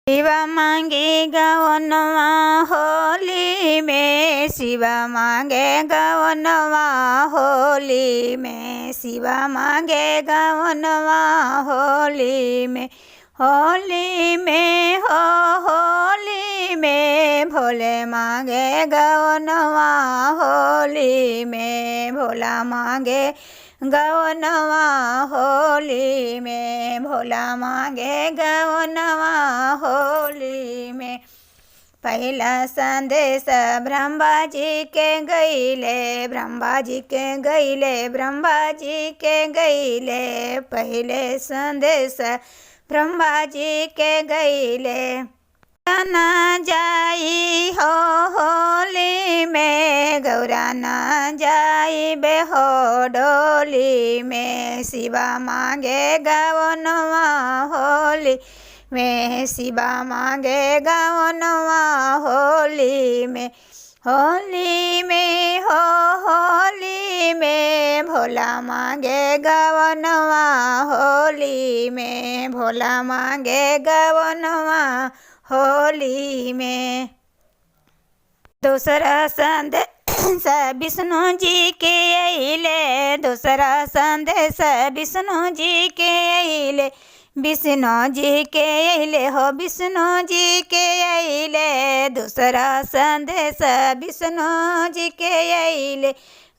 शिवा मांगे गवनवा होली में, शिवा मांगे गवनवा होली में, शिवा मांगे गवनवा होली में। होली में हो होली में भोले मांगे गवनवा होली में, भोला मांगे गवनवा होली में, भोला मांगे गवनवा होली में। पहला संदेश ब्रह्मा जी के गईले, ब्रह्मा जी के गईले, ब्रह्मा जी के गईले, पहले संदेश ब्रह्मा जी के गईले। ना जाई हो होली में, गौरा ना जाई बे हो डोली में, शिवा मांगे गवनवा होली में, शिवा मांगे गवनवा होली में। होली में हो होली में भोला मांगे गवनवा होली में, भोला मांगे गवनवा होली में। दूसरा संदेश विष्णु जी के अइले, दूसरा संदेश विष्णु जी के अइले, विष्णु जी के अइले हो विष्णु जी के अइले। दूसरा संदेश विष्णु जी के अइले,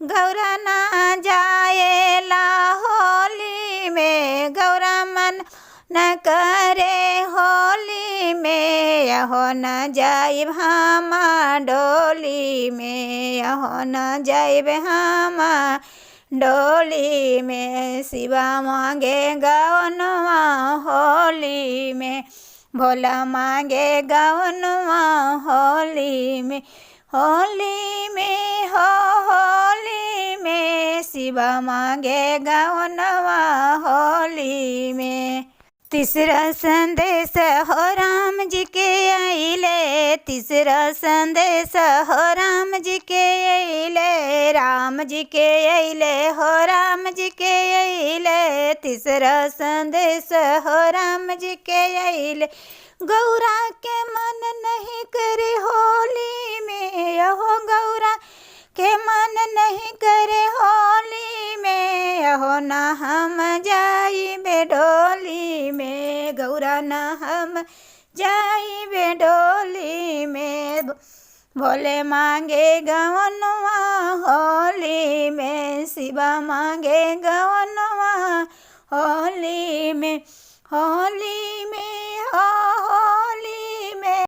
गौरा ना जाएला होली में, गौरा मन न करे होली में, यहो न जाइब हम डोली में, यहो न जाइब हम डोली में। शिवा मांगे गवनवा होली में, भोला मांगे गवनवा होली में। होली में हो होली में शिवा मांगे गवनवा होली में। तीसरा संदेश हो राम जी के अइले, तीसरा संदेश हो राम जी के अइले, राम जी के अइले हो राम जी के अइले। तीसरा संदेश हो राम जी के अइले, गौरा के मन नहीं करे होली में, यहो गौरा के मन नहीं करे होली में, यहो न हम जाई बेडोली में, गौरा न हम जाई बेडोली में। भोले मांगे गवनवा होली में, शिवा मांगे गवनवा होली में। होली में हो